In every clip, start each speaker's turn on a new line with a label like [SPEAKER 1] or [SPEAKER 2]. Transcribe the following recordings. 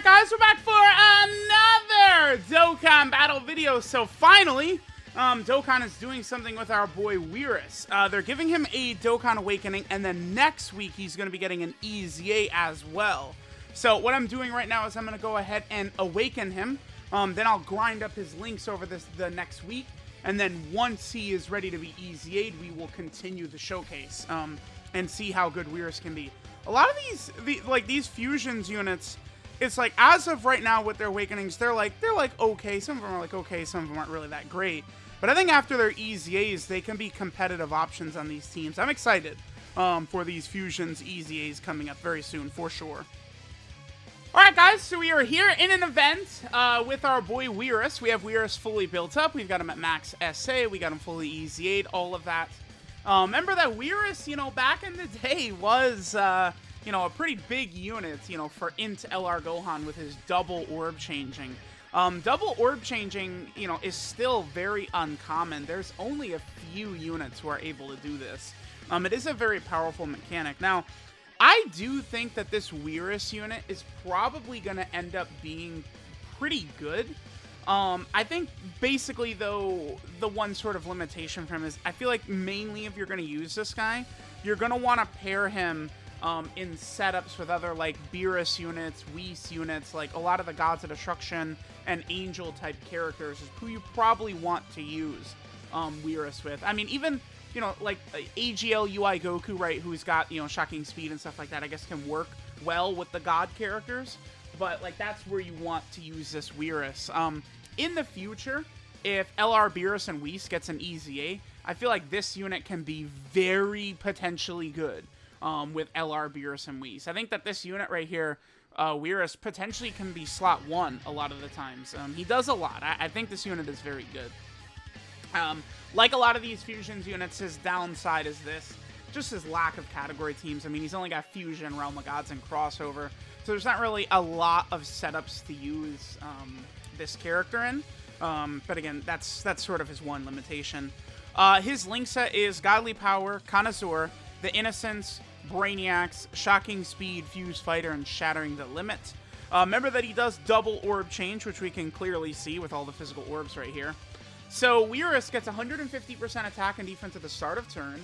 [SPEAKER 1] Alright guys, we're back for another Dokkan battle video. So finally, Dokkan is doing something with our boy Weirus. They're giving him a Dokkan Awakening, and then next week he's going to be getting an EZA as well. So what I'm doing right now is I'm going to go ahead and awaken him. Then I'll grind up his links over the next week. And then once he is ready to be EZA'd, we will continue the showcase and see how good Weirus can be. A lot of these fusions units, it's like, as of right now with their awakenings, they're like okay. Some of them are like okay, some of them aren't really that great. But I think after their EZAs, they can be competitive options on these teams. I'm excited for these fusions EZAs coming up very soon, for sure. Alright guys, so we are here in an event with our boy Weirus. We have Weirus fully built up. We've got him at max SA. We got him fully EZA'd, all of that. Remember that Weirus, you know, back in the day was, you know, a pretty big unit, you know, for int LR Gohan with his double orb changing. Double orb changing, you know, is still very uncommon. There's only a few units who are able to do this. It is a very powerful mechanic. Now, I do think that this Weirus unit is probably going to end up being pretty good. I think basically, though, the one sort of limitation for him is I feel like mainly if you're going to use this guy, you're going to want to pair him in setups with other, like, Beerus units, Whis units, like a lot of the Gods of Destruction and Angel-type characters is who you probably want to use Weirus with. I mean, even, you know, like AGL UI Goku, right, who's got, you know, shocking speed and stuff like that, I guess can work well with the God characters. But, like, that's where you want to use this Weirus. In the future, if LR Beerus and Whis gets an EZA, I feel like this unit can be very potentially good with LR Beerus and Whis. I think that this unit right here, Weirus, potentially can be slot 1 a lot of the times. He does a lot. I think this unit is very good. Like a lot of these fusions units, his downside is this. Just his lack of category teams. I mean, he's only got Fusion, Realm of Gods, and Crossover. So there's not really a lot of setups to use this character in. But again, that's sort of his one limitation. His link set is Godly Power, Connoisseur, The Innocence, Brainiacs, Shocking Speed, Fuse Fighter, and Shattering the Limit. Remember that he does double orb change, which we can clearly see with all the physical orbs right here. So Weirus gets 150% attack and defense at the start of turn.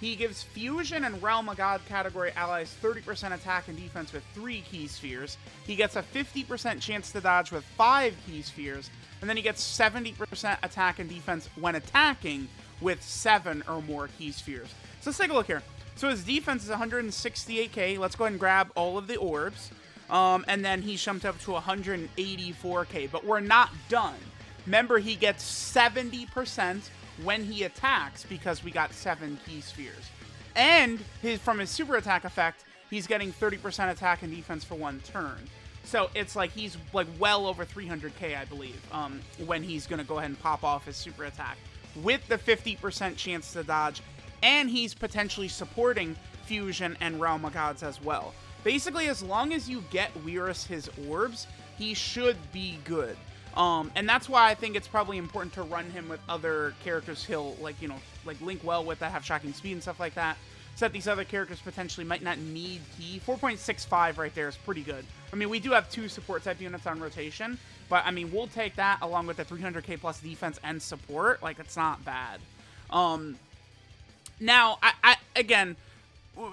[SPEAKER 1] He gives Fusion and Realm of God category allies 30% attack and defense with 3 Key Spheres. He gets a 50% chance to dodge with 5 Key Spheres. And then he gets 70% attack and defense when attacking with 7 or more Key Spheres. So let's take a look here. So his defense is 168k. Let's go ahead and grab all of the orbs. And then he jumped up to 184k. But we're not done. Remember, he gets 70% when he attacks because we got 7 Key Spheres. And from his super attack effect, he's getting 30% attack and defense for 1 turn. So it's like he's like well over 300k, I believe, when he's going to go ahead and pop off his super attack with the 50% chance to dodge. And he's potentially supporting Fusion and Realm of Gods as well. Basically, as long as you get Weirus his orbs, he should be good. And that's why I think it's probably important to run him with other characters he'll, like, you know, like link well with that have shocking speed and stuff like that. So that these other characters potentially might not need key. 4.65 right there is pretty good. I mean, we do have 2 support type units on rotation, but I mean, we'll take that along with the 300k plus defense and support. Like, it's not bad. Now, again,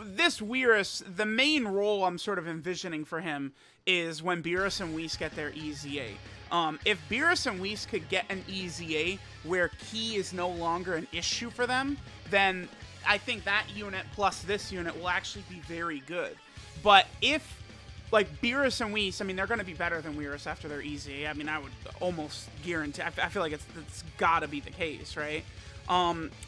[SPEAKER 1] this Weirus, the main role I'm sort of envisioning for him is when Beerus and Whis get their EZA. If Beerus and Whis could get an EZA where key is no longer an issue for them, then I think that unit plus this unit will actually be very good. But if, like, Beerus and Whis, I mean, they're going to be better than Weirus after their EZA. I mean, I would almost guarantee, I feel like it's got to be the case, right?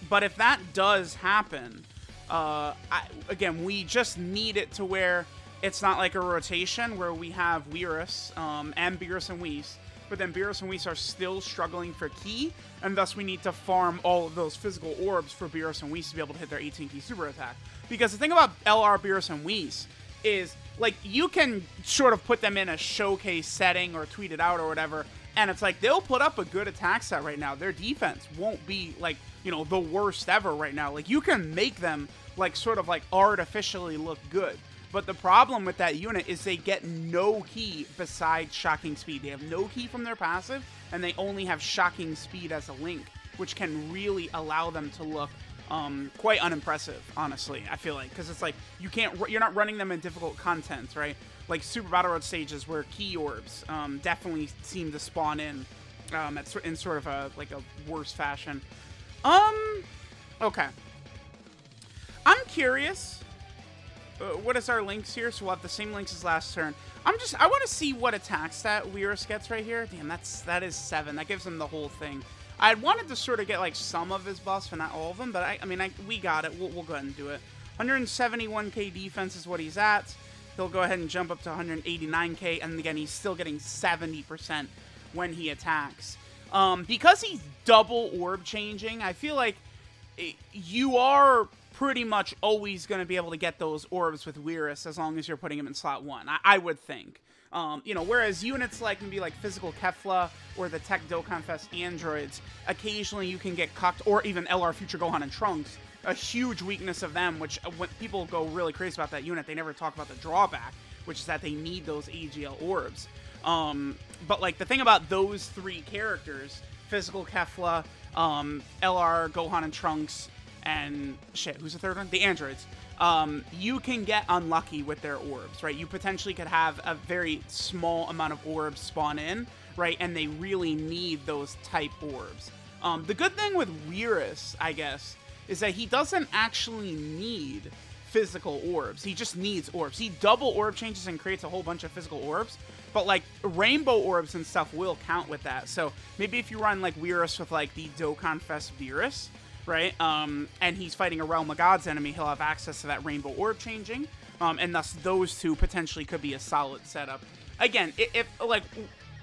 [SPEAKER 1] But if that does happen, again, we just need it to where it's not like a rotation where we have Weirus and Beerus and Whis, but then Beerus and Whis are still struggling for key, and thus we need to farm all of those physical orbs for Beerus and Whis to be able to hit their 18 key super attack. Because the thing about LR Beerus and Whis is, like, you can sort of put them in a showcase setting or tweet it out or whatever, and it's like they'll put up a good attack set right now. Their defense won't be, like, you know, the worst ever right now. Like, you can make them, like, sort of, like, artificially look good. But the problem with that unit is they get no key besides Shocking Speed. They have no key from their passive, and they only have Shocking Speed as a link, which can really allow them to look quite unimpressive, honestly, I feel like. Because it's like, you're not running them in difficult content, right? Like Super Battle Road stages where key orbs definitely seem to spawn in sort of a worse fashion. Okay. I'm curious. What is our links here? So we'll have the same links as last turn. I want to see what attacks that Weirus gets right here. Damn, that is 7. That gives him the whole thing. I wanted to sort of get like some of his buffs, but not all of them. But we got it. We'll go ahead and do it. 171k defense is what he's at. He'll go ahead and jump up to 189k, and again, he's still getting 70% when he attacks. Because he's double orb changing, I feel like you are pretty much always going to be able to get those orbs with Weirus as long as you're putting him in slot 1, I would think. Whereas units like maybe like Physical Kefla or the Tech Dokkan Fest androids, occasionally you can get cucked, or even LR Future Gohan and Trunks, a huge weakness of them, which when people go really crazy about that unit, they never talk about the drawback, which is that they need those AGL orbs. But like the thing about those 3 characters, Physical Kefla, LR, Gohan and Trunks, and shit, who's the third one? The androids. You can get unlucky with their orbs, right? You potentially could have a very small amount of orbs spawn in, right? And they really need those type orbs. The good thing with Weirus, I guess, is that he doesn't actually need physical orbs. He just needs orbs. He double orb changes and creates a whole bunch of physical orbs, but like rainbow orbs and stuff will count with that. So maybe if you run like Weirus with like the Dokkan Fest Weirus, right, and he's fighting a Realm of Gods enemy, he'll have access to that rainbow orb changing, and thus those two potentially could be a solid setup. Again, if like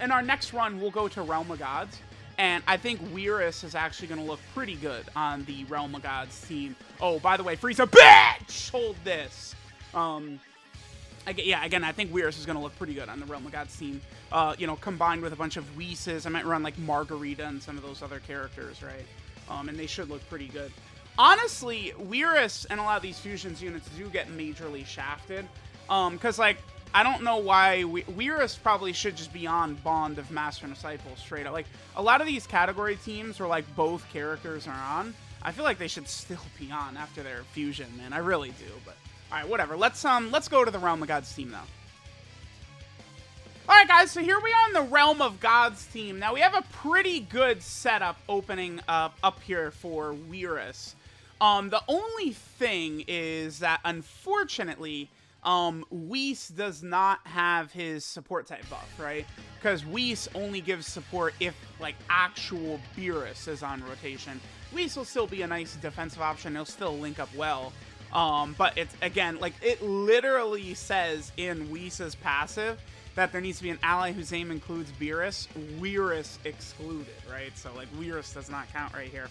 [SPEAKER 1] in our next run, we'll go to Realm of Gods, and I think Weirus is actually going to look pretty good on the Realm of Gods team. Oh, by the way, Frieza, bitch! Hold this. Again, I think Weirus is going to look pretty good on the Realm of Gods team. Combined with a bunch of Whises. I might run like Margarita and some of those other characters, right? And they should look pretty good. Honestly, Weirus and a lot of these fusions units do get majorly shafted. Because, like, I don't know why Weirus probably should just be on Bond of Master and Disciple straight up. Like, a lot of these category teams where, like, both characters are on, I feel like they should still be on after their fusion, man. I really do, but... Alright, whatever. Let's go to the Realm of Gods team, though. Alright, guys, so here we are on the Realm of Gods team. Now, we have a pretty good setup opening up here for Weirus. The only thing is that, unfortunately... Whis does not have his support type buff, right? Because Whis only gives support if, like, actual Beerus is on rotation. Whis will still be a nice defensive option. He'll still link up well. But it's, again, like, it literally says in Whis' passive that there needs to be an ally whose name includes Beerus, Weirus excluded, right? So, like, Weirus does not count right here.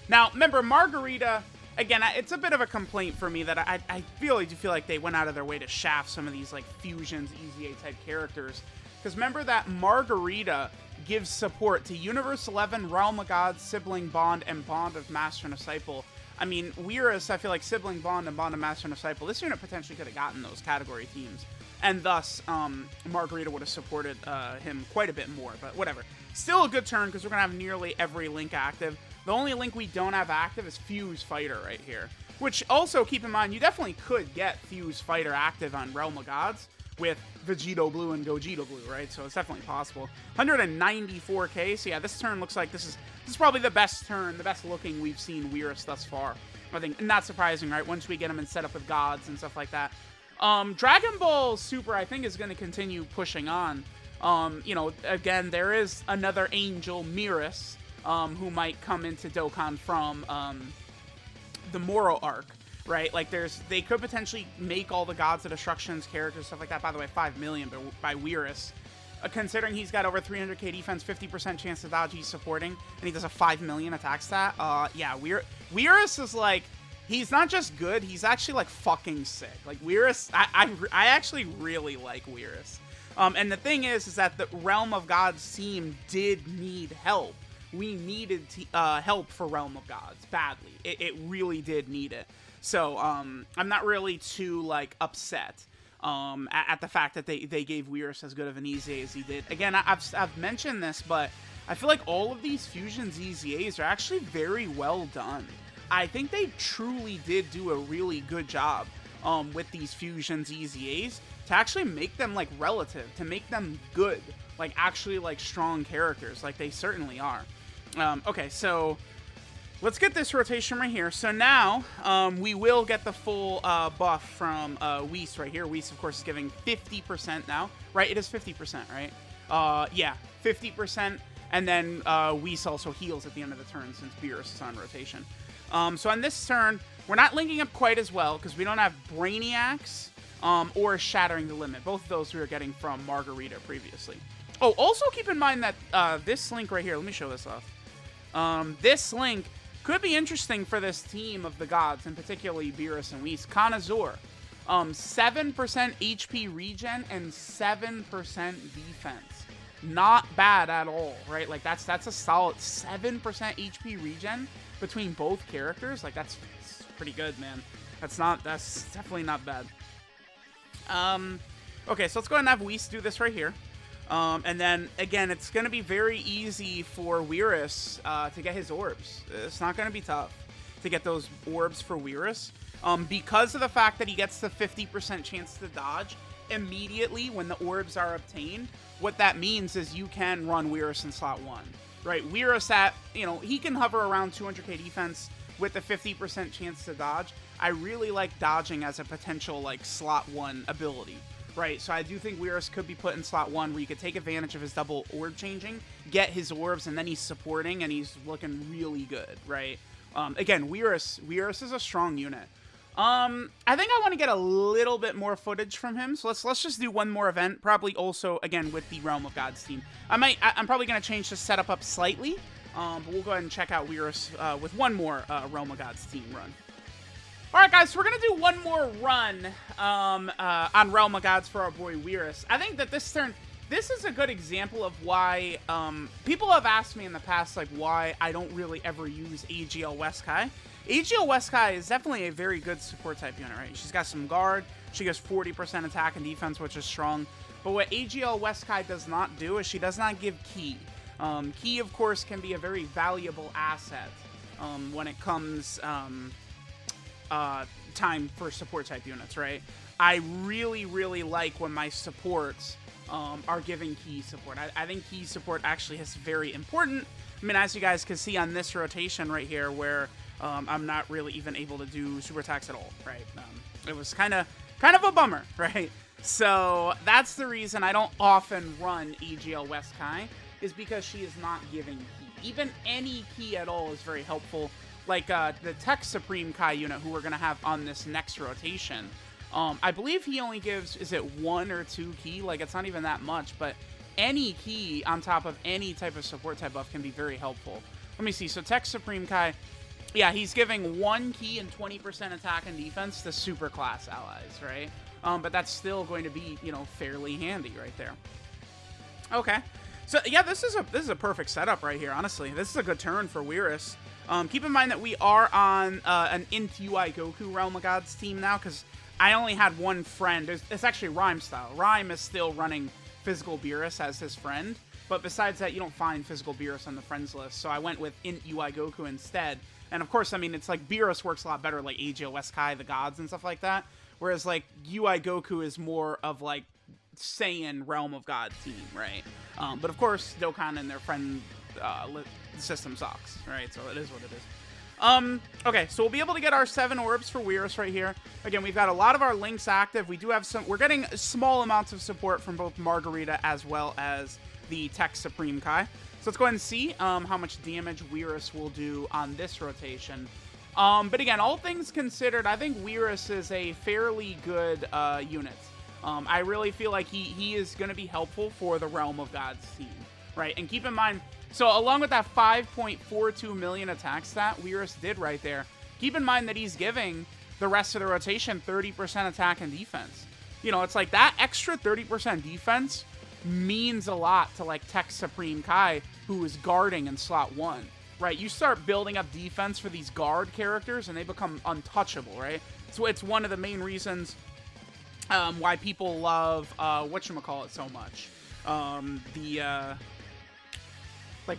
[SPEAKER 1] Now, remember, Margarita... Again, it's a bit of a complaint for me that I really do feel like they went out of their way to shaft some of these, like, fusions, EZA-type characters. Because remember that Margarita gives support to Universe 11, Realm of Gods, Sibling Bond, and Bond of Master and Disciple. I mean, Weirus, I feel like Sibling Bond and Bond of Master and Disciple, this unit potentially could have gotten those category teams. And thus, Margarita would have supported him quite a bit more, but whatever. Still a good turn, because we're going to have nearly every link active. The only link we don't have active is Fuse Fighter right here. Which, also, keep in mind, you definitely could get Fuse Fighter active on Realm of Gods with Vegito Blue and Gogeta Blue, right? So it's definitely possible. 194k, so yeah, this turn looks like this is probably the best turn, the best looking we've seen Weirus thus far. I think, not surprising, right? Once we get him in setup with Gods and stuff like that. Dragon Ball Super, I think, is going to continue pushing on. Again, there is another Angel, Miras, who might come into Dokkan from the Moro arc, right? Like, they could potentially make all the Gods of Destruction's characters, stuff like that. By the way, 5 million by Weirus. Considering he's got over 300k defense, 50% chance to dodge, he's supporting, and he does a 5 million attack stat. Yeah, Weirus is like, he's not just good, he's actually, like, fucking sick. Like, Weirus, I actually really like Weirus. And the thing is that the Realm of Gods team did need help. We needed help for Realm of Gods badly. It really did need it. So I'm not really too, like, upset. at the fact that they gave Weirus as good of an EZA as he did. Again, I've mentioned this, but I feel like all of these Fusions EZAs are actually very well done. I think they truly did do a really good job with these Fusions EZAs to actually make them like relative, to make them good, like actually like strong characters, like they certainly are. Okay, so let's get this rotation right here. So now we will get the full buff from Whis right here. Whis, of course, is giving 50% now, right? It is 50%, right? Yeah, 50%. And then Whis also heals at the end of the turn since Beerus is on rotation. So on this turn, we're not linking up quite as well because we don't have Brainiacs or Shattering the Limit. Both of those we were getting from Margarita previously. Oh, also keep in mind that this link right here, let me show this off. This link could be interesting for this team of the gods, and particularly Beerus and Whis. Conazor, 7% HP regen and 7% defense. Not bad at all, right? Like that's a solid 7% HP regen between both characters. Like that's pretty good, man. That's definitely not bad. Okay, so let's go ahead and have Whis do this right here. And then, again, it's going to be very easy for Weirus to get his orbs. It's not going to be tough to get those orbs for Weirus. Because of the fact that he gets the 50% chance to dodge immediately when the orbs are obtained, what that means is you can run Weirus in slot 1. Right? Weirus at, he can hover around 200k defense with the 50% chance to dodge. I really like dodging as a potential, like, slot 1 ability. Right, so I do think Weirus could be put in slot 1 where you could take advantage of his double orb changing, get his orbs, and then he's supporting, and he's looking really good, right? Again, Weirus is a strong unit. I think I want to get a little bit more footage from him, so let's just do one more event, probably also, again, with the Realm of Gods team. I'm probably going to change the setup up slightly, but we'll go ahead and check out Weirus with one more Realm of Gods team run. Alright guys, so we're going to do one more run on Realm of Gods for our boy Weirus. I think that this turn, this is a good example of why people have asked me in the past, like, why I don't really ever use AGL Weskai. AGL Weskai is definitely a very good support type unit, right? She's got some guard, she gets 40% attack and defense, which is strong. But what AGL Weskai does not do is she does not give Ki. Ki, of course, can be a very valuable asset when it comes... time for support type units, right? I really, really like when my supports are giving Ki support. I think Ki support actually is very important. I mean, as you guys can see on this rotation right here, where I'm not really even able to do super attacks at all, right? It was kind of a bummer, right? So that's the reason I don't often run EGL Weskai, is because she is not giving Ki. Even any Ki at all is very helpful. Like the Tech Supreme Kai unit who we're going to have on this next rotation. I believe he only gives, is it 1 or 2 Ki? Like, it's not even that much, but any Ki on top of any type of support type buff can be very helpful. Let me see. So Tech Supreme Kai, yeah, he's giving 1 Ki and 20% attack and defense to super class allies, right? But that's still going to be, fairly handy right there. Okay. So, yeah, this is a perfect setup right here, honestly. This is a good turn for Weirus. Keep in mind that we are on an Int UI Goku Realm of Gods team now, because I only had one friend. It's actually Rhyme style. Rhyme is still running Physical Beerus as his friend, but besides that, you don't find Physical Beerus on the friends list, so I went with Int UI Goku instead. And of course, I mean, it's like Beerus works a lot better, like AGL Weskai, the gods, and stuff like that, whereas like UI Goku is more of like Saiyan Realm of God team, right? But of course, Dokkan and their friend system sucks, right? So it is what it is. Okay, so we'll be able to get our 7 orbs for Weirus right here. Again, we've got a lot of our links active. We do have some, we're getting small amounts of support from both Margarita as well as the Tech Supreme Kai. So let's go ahead and see how much damage Weirus will do on this rotation. But again, all things considered, I think Weirus is a fairly good unit. I really feel like he is going to be helpful for the Realm of Gods team, right? And keep in mind, so along with that 5.42 million attack stat Weirus did right there, keep in mind that he's giving the rest of the rotation 30% attack and defense. It's like that extra 30% defense means a lot to like Tech Supreme Kai, who is guarding in slot 1, right? You start building up defense for these guard characters and they become untouchable, right? So it's one of the main reasons why people love whatchamacallit so much.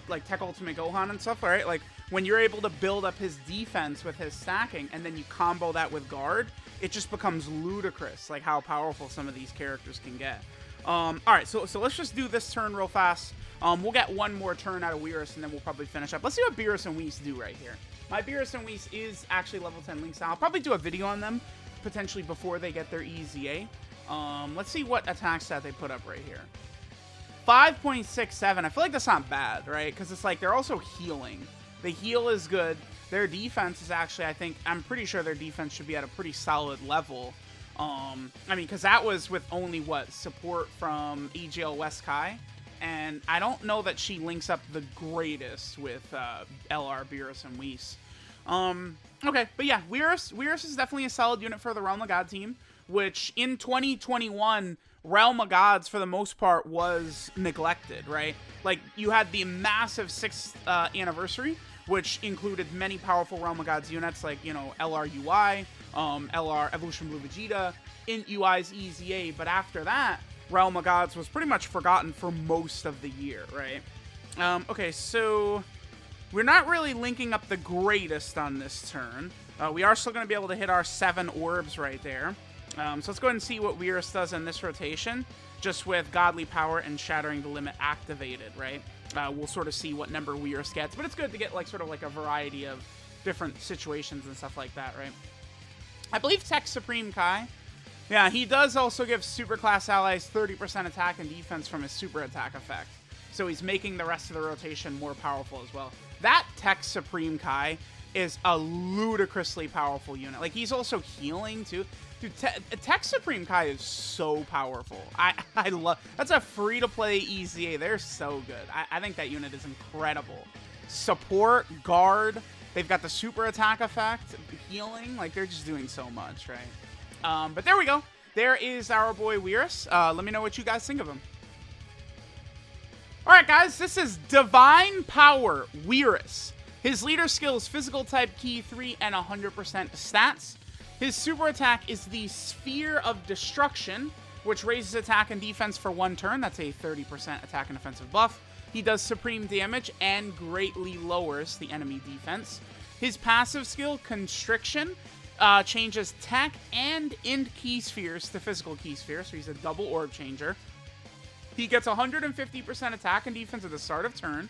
[SPEAKER 1] Like Tech Ultimate Gohan and stuff, right? Like, when you're able to build up his defense with his stacking, and then you combo that with guard, it just becomes ludicrous, like, how powerful some of these characters can get. Alright, so let's just do this turn real fast. We'll get one more turn out of Weirus, and then we'll probably finish up. Let's see what Beerus and Whis do right here. My Beerus and Whis is actually level 10 Link style. I'll probably do a video on them, potentially before they get their EZA. Let's see what attack stat they put up right here. 5.67. I feel like that's not bad, right? Because it's like they're also healing. The heal is good. Their defense is actually, I'm pretty sure their defense should be at a pretty solid level. I mean, because that was with only, what, support from EGL West Kai. And I don't know that she links up the greatest with LR, Beerus, and Whis. Okay, but yeah, Weirus is definitely a solid unit for the Realm of God team, which in 2021... Realm of Gods, for the most part, was neglected, right? Like, you had the massive 6th anniversary, which included many powerful Realm of Gods units, like, you know, LR UI, LR Evolution Blue Vegeta, Int UI's EZA, but after that, Realm of Gods was pretty much forgotten for most of the year, right? Okay, so we're not really linking up the greatest on this turn. We are still going to be able to hit our 7 orbs right there. So let's go ahead and see what Weirus does in this rotation, just with Godly Power and Shattering the Limit activated, right? We'll sort of see what number Weirus gets, but it's good to get like sort of like a variety of different situations and stuff like that, right? I believe Tech Supreme Kai, yeah, he does also give Superclass allies 30% attack and defense from his super attack effect. So he's making the rest of the rotation more powerful as well. That Tech Supreme Kai is a ludicrously powerful unit. Like, he's also healing too. Dude, Tech Supreme Kai is so powerful. I love... That's a free-to-play EZA. They're so good. I think that unit is incredible. Support, guard, they've got the super attack effect, healing. Like, they're just doing so much, right? But there we go. There is our boy Weirus. Let me know what you guys think of him. Alright, guys. This is Divine Power Weirus. His leader skill is Physical Type Key 3 and 100% stats. His super attack is the Sphere of Destruction, which raises attack and defense for 1 turn. That's a 30% attack and defensive buff. He does supreme damage and greatly lowers the enemy defense. His passive skill, Constriction, changes tech and int key spheres to physical key spheres, so he's a double orb changer. He gets 150% attack and defense at the start of turn.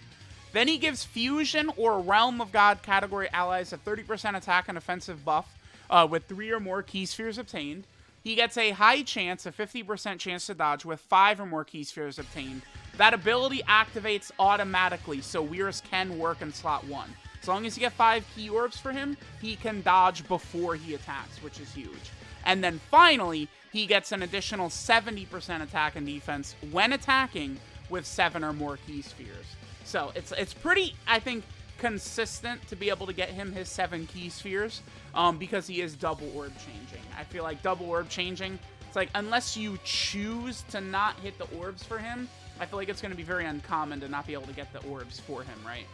[SPEAKER 1] Then he gives Fusion or Realm of God category allies a 30% attack and offensive buff with 3 or more key spheres obtained. He gets a high chance, a 50% chance to dodge with 5 or more key spheres obtained. That ability activates automatically, so Weirus can work in slot 1. As long as you get 5 key orbs for him, he can dodge before he attacks, which is huge. And then finally, he gets an additional 70% attack and defense when attacking with 7 or more key spheres. So it's pretty, I think, consistent to be able to get him his 7 key spheres because he is double orb changing. I feel like double orb changing, it's like unless you choose to not hit the orbs for him, I feel like it's going to be very uncommon to not be able to get the orbs for him, right?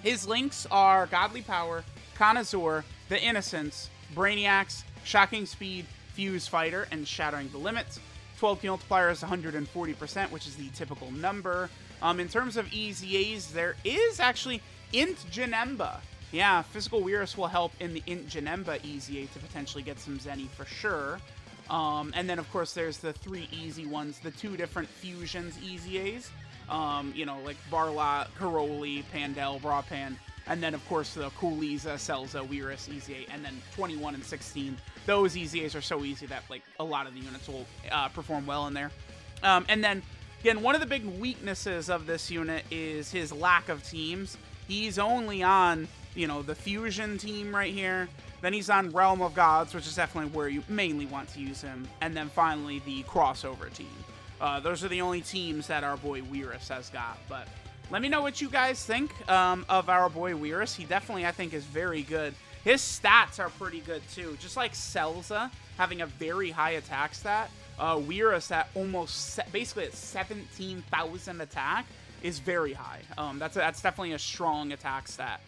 [SPEAKER 1] His links are Godly Power, Connoisseur, The Innocents, Brainiacs, Shocking Speed, Fuse Fighter, and Shattering the Limits. 12 key multiplier is 140%, which is the typical number. In terms of EZAs, there is actually Int Janemba. Yeah, Physical Weirus will help in the Int Janemba EZA to potentially get some Zenny for sure. And then, of course, there's the 3 easy ones, the 2 different Fusions EZAs. You know, like Barlot, Caroli, Pandel, Brapan. And then, of course, the cool EZA, Celza, Weirus, EZA, and then 21 and 16. Those EZAs are so easy that, like, a lot of the units will perform well in there. And then, again, one of the big weaknesses of this unit is his lack of teams. He's only on, you know, the Fusion team right here. Then he's on Realm of Gods, which is definitely where you mainly want to use him. And then finally, the crossover team. Those are the only teams that our boy Weirus has got. But let me know what you guys think of our boy Weirus. He definitely, I think, is very good. His stats are pretty good, too. Just like Celza having a very high attack stat, Weirus at almost, basically at 17,000 attack is very high. That's definitely a strong attack stat,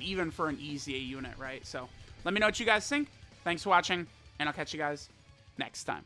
[SPEAKER 1] even for an EZA unit, right? So let me know what you guys think. Thanks for watching, and I'll catch you guys next time.